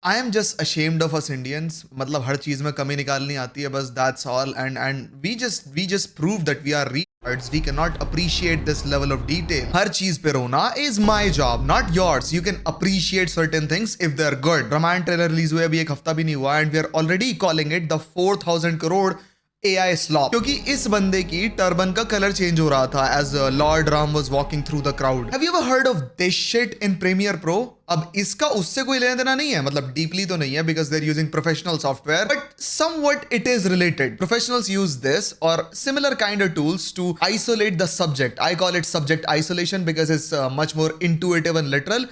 I am just ashamed of us Indians. मतलब हर चीज में कमी निकालनी आती है बस, that's all. And we just prove that we are retards. We cannot appreciate this level of detail. हर चीज पे रोना is my job, not yours. You can appreciate certain things if they're good. Ramayan trailer release हुए अभी एक हफ्ता भी नहीं हुआ and we are already calling it the 4,000 crore AI slop, क्योंकि इस बंदे की टर्बन का कलर चेंज हो रहा था as Lord Ram was walking through the crowd. Have you ever heard of this shit in Premiere Pro? अब इसका उससे कोई लेना देना नहीं है, मतलब डीपली तो नहीं है because they're using professional software, but somewhat it is related. Professionals use this or similar kind of tools to isolate the subject. I call it subject isolation because it's much more intuitive and literal.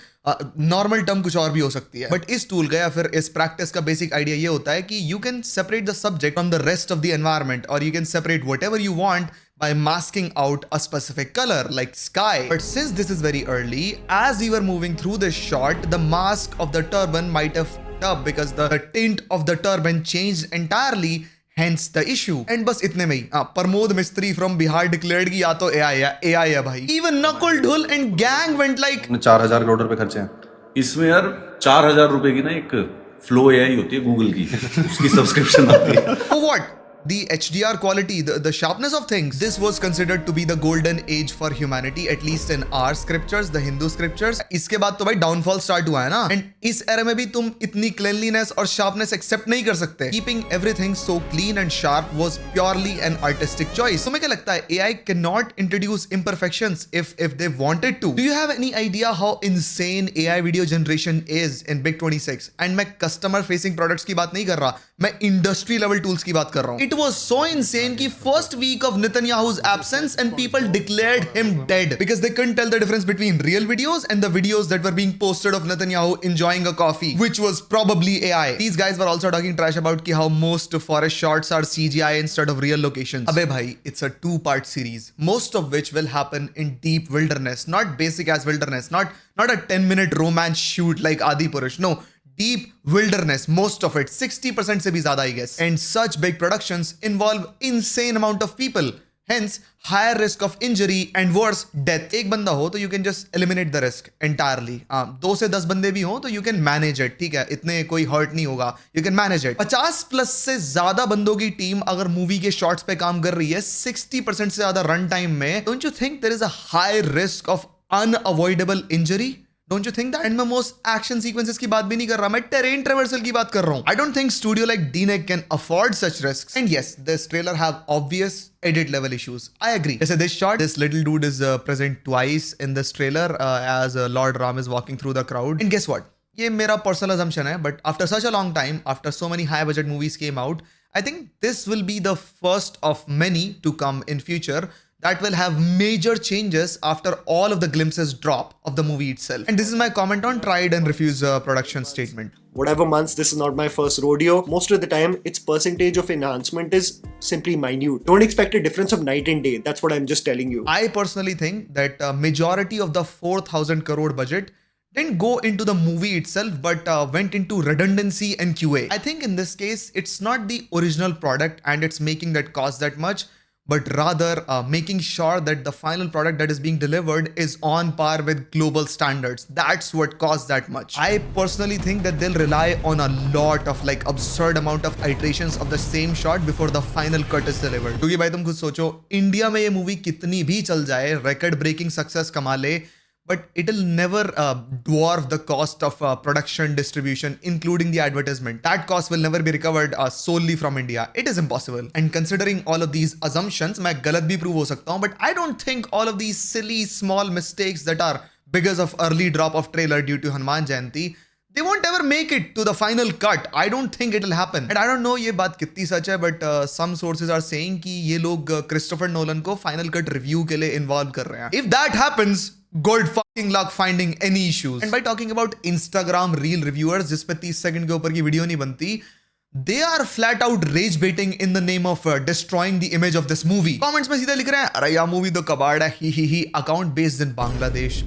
Normal term कुछ और भी हो सकती है, but इस tool का या फिर इस प्रैक्टिस का बेसिक आइडिया ये होता है कि you can separate the subject from the rest of the environment, और you can separate whatever you want by masking out a specific color like sky. But since this is very early, as we were moving through this shot, the mask of the turban might have up because the tint of the turban changed entirely, hence the issue. And बस इतने में ही प्रमोद मिस्त्री from Bihar declared कि या तो AI है भाई. Even Nakul Dhul and gang went like 4,000 crore रुपए खर्चे हैं इसमें यार 4,000 रुपए की ना एक फ्लो एआई होती है गूगल की उसकी सब्सक्रिप्शन आती है for what? The HDR quality, the sharpness of things. This was considered to be the golden age for humanity, at least in our scriptures, the Hindu scriptures. इसके बाद तो भाई downfall start हुआ है ना. And इस era में भी तुम इतनी cleanliness और sharpness accept नहीं कर सकते. Keeping everything so clean and sharp was purely an artistic choice. तुम्हें क्या लगता है AI cannot introduce imperfections if they wanted to? Do you have any idea how insane AI video generation is in Big 26? And मैं customer facing products की बात नहीं कर रहा, मैं industry level tools की बात कर रहा हूँ. It was so insane कि first week of Netanyahu's absence and people declared him dead because they couldn't tell the difference between real videos and the videos that were being posted of Netanyahu enjoying a coffee, which was probably AI. These guys were also talking trash about कि how most forest shots are CGI instead of real locations. अबे भाई, it's a two-part series, most of which will happen in deep wilderness, not basic as wilderness, not a 10-minute romance shoot like Adi Purush. No, deep wilderness, most of it 60% से भी ज्यादा I guess. And such big productions involve insane amount of people, hence higher risk of injury and worse death. एक बंदा हो तो you can just eliminate the risk entirely. 2 से 10 बंदे भी हो तो you can manage it. ठीक है, इतने कोई hurt नहीं होगा, you can manage it. 50+ से ज्यादा बंदों की टीम अगर मूवी के शॉट्स पे काम कर रही है 60% से ज्यादा रन टाइम में, don't you think there is a high risk of unavoidable injury? Don't you think that? And मैं most action sequences की बात भी नहीं कर रहा, मैं terrain traversal की बात कर रहा हूँ. I don't think studio like DNEG can afford such risks. And yes, this trailer have obvious edit level issues. I agree. जैसे this shot, this little dude is present twice in this trailer as Lord Ram is walking through the crowd. And guess what? ये मेरा personal assumption है, but after such a long time, after so many high budget movies came out, I think this will be the first of many to come in future that will have major changes after all of the glimpses drop of the movie itself. And this is my comment on tried and refuse production statement. Whatever months, this is not my first rodeo. Most of the time, its percentage of enhancement is simply minute. Don't expect a difference of night and day. That's what I'm just telling you. I personally think that majority of the 4,000 crore budget didn't go into the movie itself, but went into redundancy and QA. I think in this case, it's not the original product and it's making that cost that much, but rather making sure that the final product that is being delivered is on par with global standards. That's what costs that much. I personally think that they'll rely on a lot of like absurd amount of iterations of the same shot before the final cut is delivered. क्योंकि भाई तुम खुद सोचो, India में ये movie कितनी भी चल जाए, record breaking success कमा ले, but it'll never dwarf the cost of production, distribution, including the advertisement. That cost will never be recovered solely from India. It is impossible. And considering all of these assumptions, मैं गलत भी prove हो सकता हूँ, but I don't think all of these silly small mistakes that are because of early drop of trailer due to Hanuman Jayanti, they won't ever make it to the final cut. I don't think it'll happen. And I don't know ये बात कितनी सच है, but some sources are saying कि ये लोग Christopher Nolan को final cut review के लिए involve कर रहे हैं. If that happens, good fucking luck finding any issues. And by talking about Instagram reel reviewers जिसपे 30 सेकंड के ऊपर की वीडियो नहीं बनती, they are flat out rage baiting in the name of destroying the image of this movie. Comments में सीधा लिख रहे हैं, अरे यार मूवी तो कबाड़ है, ही account based in Bangladesh.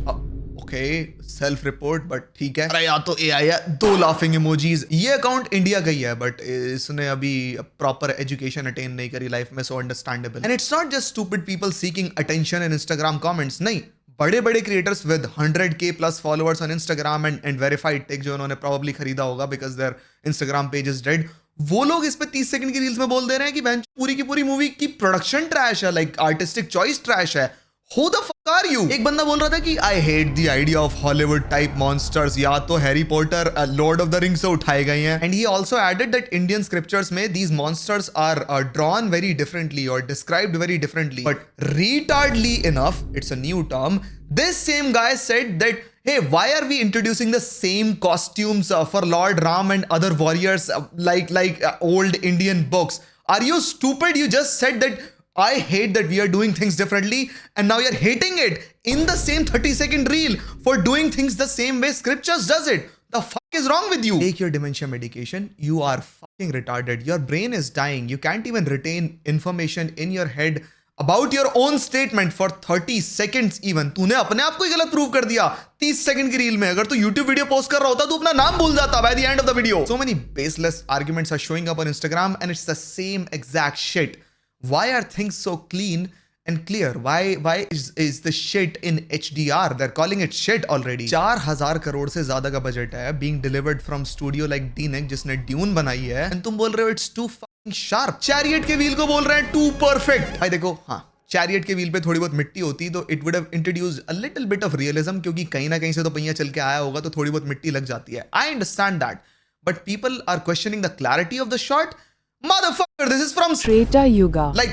Okay, self report, but ठीक है. अरे यार तो AI है, 2 laughing emojis. ये अकाउंट इंडिया का ही है, but इसने अभी प्रॉपर एजुकेशन अटेन नहीं करी लाइफ में, so understandable. And it's not just stupid people seeking attention in Instagram comments. नहीं, बड़े बड़े creators with 100K plus followers on Instagram and verified tick जो उन्होंने probably खरीदा होगा because their Instagram page is dead, वो लोग इस पे 30 सेकंड की रील्स में बोल दे रहे हैं कि बेंच पूरी की पूरी मूवी की प्रोडक्शन ट्रैश है, लाइक आर्टिस्टिक चॉइस ट्रैश है. Who the fuck are you? एक बंदा बोल रहा था कि I hate the idea of Hollywood type monsters, या तो Harry Potter Lord of the ring से उठाए गए हैं. And he also added that Indian scriptures में these monsters are drawn very differently or described very differently. But retardly enough, it's a new term, this same guy said that hey, why are we introducing the same costumes for Lord Ram and other warriors like old Indian books? Are you stupid? You just said that I hate that we are doing things differently and now you're hating it in the same 30-second reel for doing things the same way scriptures does it. The fuck is wrong with you? Take your dementia medication. You are fucking retarded. Your brain is dying. You can't even retain information in your head about your own statement for 30 seconds even. तूने अपने आप को ही गलत prove कर दिया 30 second की reel में. अगर तू YouTube वीडियो पोस्ट कर रहा होता तो अपना नाम भूल जाता by the end of the video. So many baseless arguments are showing up on Instagram and it's the same exact shit. Why are things so clean and clear? Why is the shit in HDR? They're calling it shit already. 4000 crore से ज्यादा का budget है being delivered from studio like DNEG जिसने Dune बनाई है and तुम बोल रहे हो it's too fucking sharp. Chariot के wheel को बोल रहे हैं too perfect. भाई देखो, हाँ Chariot के wheel पे थोड़ी बहुत मिट्टी होती तो it would have introduced a little bit of realism क्योंकि कहीं ना कहीं से तो पहिया चल के आया होगा तो थोड़ी बहुत मिट्टी लग जाती है. I understand that. But people are questioning the clarity of the shot. Motherfucker, this is from Treta Yuga. like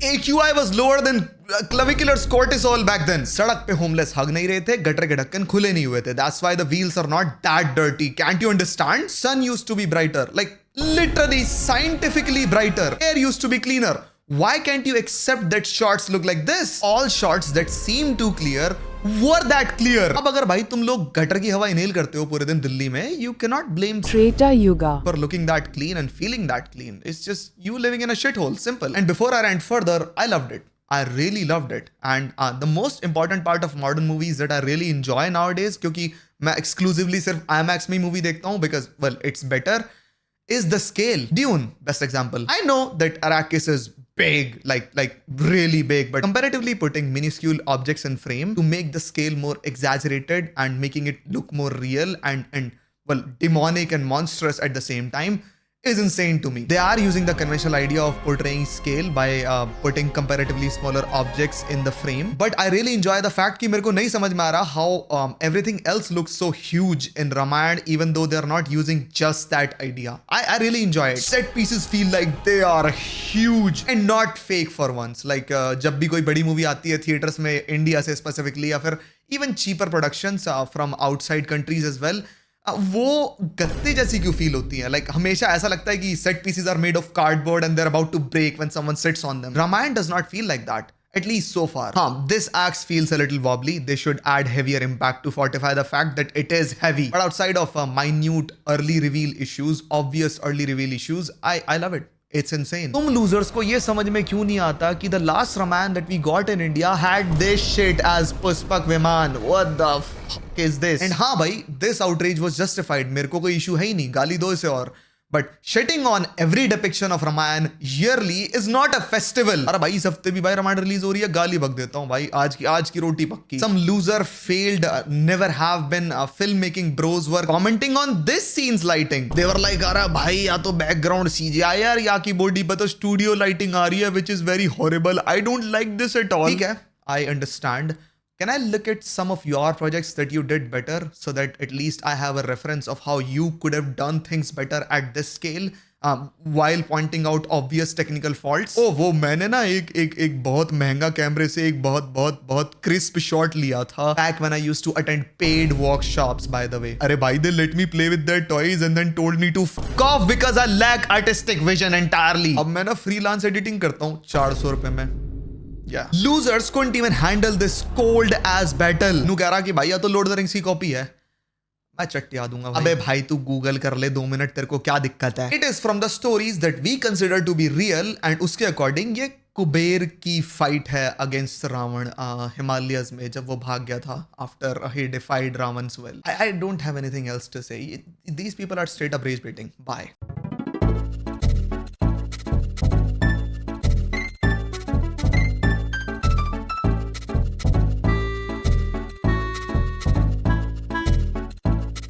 AQI was lower than clavicular cortisol back then. सड़क पे होमलेस हग नहीं रहे थे, गटर के ढक्कन खुले नहीं हुए थे. That's why the wheels are not that dirty. Can't you understand? Sun used to be brighter, like literally scientifically brighter. Air used to be cleaner. Why can't you accept that shots look like this? All shots that seem too clear were that clear. अब अगर भाई तुम लोग gutter की हवा inhale करते हो पूरे दिन दिल्ली में, you cannot blame Treta Yuga. for looking that clean and feeling that clean. It's just you living in a shithole. Simple. And before I rant further, I loved it. I really loved it. And the most important part of modern movies that I really enjoy nowadays, क्योंकि मैं exclusively सिर्फ IMAX में movie देखता हूँ because well it's better, is the scale. Dune, best example. I know that Arrakis is big, like really big, but comparatively putting minuscule objects in frame to make the scale more exaggerated and making it look more real and well demonic and monstrous at the same time is insane to me. They are using the conventional idea of portraying scale by putting comparatively smaller objects in the frame. But I really enjoy the fact कि मेरे को नहीं समझ में आ रहा how everything else looks so huge in Ramayana even though they're not using just that idea. I really enjoy it. Set pieces feel like they are huge and not fake for once. Like जब भी कोई बड़ी movie आती है theaters में India से specifically या फिर even cheaper productions from outside countries as well, वो गत्ते जैसी क्यों फील होती है. लाइक हमेशा ऐसा लगता है कि set pieces are made of cardboard and they are about to break when someone sits on them. Ramayan does not feel like that, at least so far. This axe feels a little wobbly. They should add heavier impact to fortify the fact that it is heavy. But outside of minute early reveal issues, obvious early reveal issues, I love it. It's insane. तुम losers को ये समझ में क्यों नहीं आता कि the last Ramayana that we got in India had this shit as Pushpak Viman. What the fuck is this? And हाँ भाई, this outrage was justified. मेरे को कोई issue है ही नहीं, गाली दो इसे और. But shitting on every depiction of Ramayana yearly is not a festival. अरे भाई इस हफ्ते भी भाई रामायण रिलीज हो रही है, गाली बक देता हूँ भाई, आज की रोटी पक्की. Some loser failed never have been filmmaking bros were commenting on this scene's lighting. They were like अरे भाई या तो background CGI यार या की बॉडी पे तो studio lighting आ रही है which is very horrible. I don't like this at all. ठीक है, I understand. Can I look at some of your projects that you did better so that at least I have a reference of how you could have done things better at this scale while pointing out obvious technical faults? Oh, वो मैंने ना एक बहुत महंगा कैमरे से एक बहुत crisp shot लिया था back when I used to attend paid workshops, by the way. अरे भाई they let me play with their toys and then told me to fuck off because I lack artistic vision entirely. अब मैं ना freelance editing करता हूँ 400 रुपए में. Yeah. Losers couldn't even handle this cold as battle. नू कह रहा कि भाई या तो लॉर्ड ऑफ द रिंग्स की कॉपी है, मैं चट्टिया दूंगा भाई. अबे भाई तू गूगल कर ले 2 मिनट, तेरे को क्या दिक्कत है. It is from the stories that we consider to be real and उसके अकॉर्डिंग ये कुबेर की फाइट है अगेंस्ट रावण हिमालयस में जब वो भाग गया था after he defied Ravan's will. I don't have anything else to say. These people are straight up rage baiting. Bye.